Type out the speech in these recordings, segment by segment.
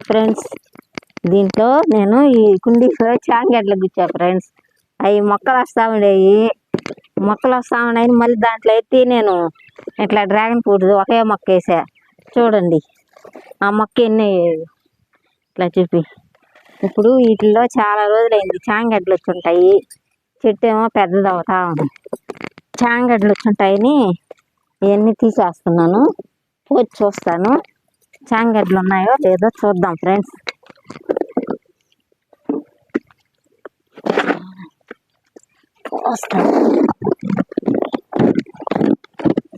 Friends, దీంట్లో నేను ఈ కుండీలో చాంగడ్లు గుచ్చా ఫ్రెండ్స్. అవి మొక్కలు వస్తూ ఉన్నాయి మళ్ళీ దాంట్లో ఎత్తి నేను ఇట్లా డ్రాగన్ ఫ్రూట్ ఒకే మొక్క వేసా. చూడండి ఆ మొక్క ఎన్ని ఇట్లా చూపి. ఇప్పుడు వీటిల్లో చాలా రోజులైంది చాంగడ్లు వచ్చుంటాయి. చెట్టు ఏమో పెద్దది అవుతా ఉంది. చాంగడ్లు వచ్చుంటాయని ఇవన్నీ తీసేస్తున్నాను. పోసి చూస్తాను చాంగడ్లు ఉన్నాయో లేదో చూద్దాం ఫ్రెండ్స్.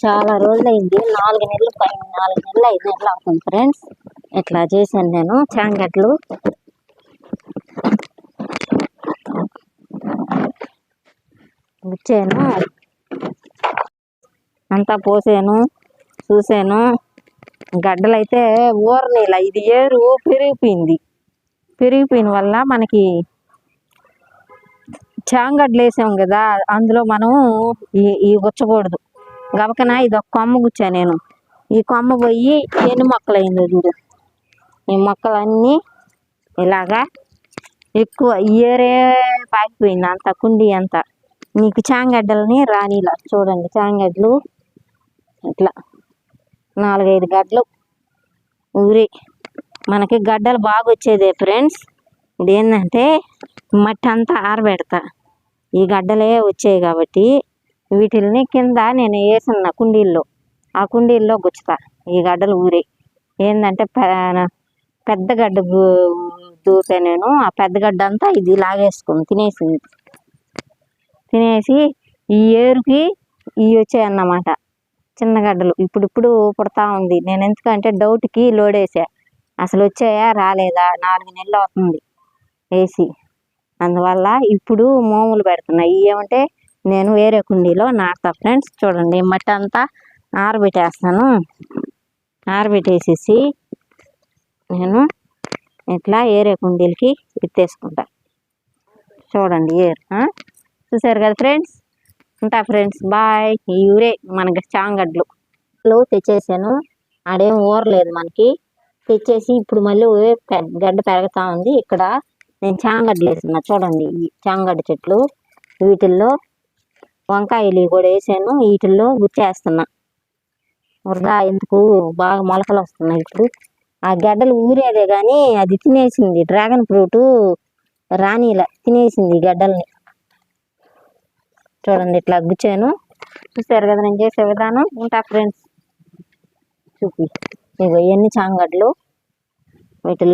చాలా రోజులైంది, 4 నెలలు పైన 4 నెలలు 5 నెలలు అవుతుంది ఫ్రెండ్స్. ఇట్లా చేశాను నేను చాంగడ్లు. గుచ్చాను అంతా పోసాను, చూసాను. గడ్డలు అయితే ఊరనేలా. ఇది ఏరు పెరిగిపోయిన వల్ల మనకి చాంగడ్లు వేసాం కదా, అందులో మనం ఈ గుచ్చకూడదు. గబకన ఇది ఒక కొమ్మ గుచ్చా నేను. ఈ కొమ్మ పోయి ఎన్ని మొక్కలు అయిందో చూడు. ఈ మొక్కలన్నీ ఇలాగా ఎక్కువ ఏరే పాకిపోయింది అంత కుండీ అంతా. నీకు చాంగడ్డలని రానిలా. చూడండి చాంగడ్లు ఇట్లా 4-5 గడ్డలు ఊరి. మనకి గడ్డలు బాగా వచ్చేదే ఫ్రెండ్స్. ఇది ఏంటంటే మట్టి అంతా ఆరబెడతా, ఈ గడ్డలే వచ్చాయి కాబట్టి వీటిల్ని కింద నేను వేసిన కుండీల్లో, ఆ కుండీల్లో గుచ్చుతా. ఈ గడ్డలు ఊరి ఏంటంటే పెద్ద గడ్డ దూపే నేను. ఆ పెద్ద గడ్డ అంతా ఇది లాగేసుకుని తినేసి ఈ ఏరుకి ఇవి వచ్చాయన్నమాట చిన్న గడ్డలు. ఇప్పుడు పుడతా ఉంది. నేను ఎందుకంటే డౌట్కి లోడేసా, అసలు వచ్చాయా రాలేదా. 4 నెలలు అవుతుంది వేసి. అందువల్ల ఇప్పుడు మోములు పెడుతున్నాయి. ఏమంటే నేను వేరే కుండీలో నాటుతా ఫ్రెండ్స్. చూడండి మట్టి అంతా ఆరబెట్టేస్తాను. ఆరబెట్టేసేసి నేను ఇట్లా ఏరే కుండీలకి ఎత్తేసుకుంటా. చూడండి చూసారు కదా ఫ్రెండ్స్. ఉంటా ఫ్రెండ్స్, బాయ్. ఈ ఊరే మనకి చాంగడ్లు తెచ్చేసాను. ఆడేం ఊరలేదు మనకి. తెచ్చేసి ఇప్పుడు మళ్ళీ గడ్డ పెరుగుతూ ఉంది. ఇక్కడ నేను చాంగడ్లు వేస్తున్నా. చూడండి ఈ చాంగడ్డ చెట్లు. వీటిల్లో వంకాయలు కూడా వేసాను. వీటిల్లో గుచ్చేస్తున్నా. వృధా ఎందుకు, బాగా మొలకలు వస్తున్నాయి. ఇప్పుడు ఆ గడ్డలు ఊరేదే కానీ అది తినేసింది. డ్రాగన్ ఫ్రూట్ రానిలా తినేసింది గడ్డల్ని. చూడండి ఇట్లా గుచ్చాను. చూసారు కదా నేను చేసే విధానం. ఉంటా ఫ్రెండ్స్. చూపి ఇగో ఎన్ని చాంగడ్లు వీటిల్లో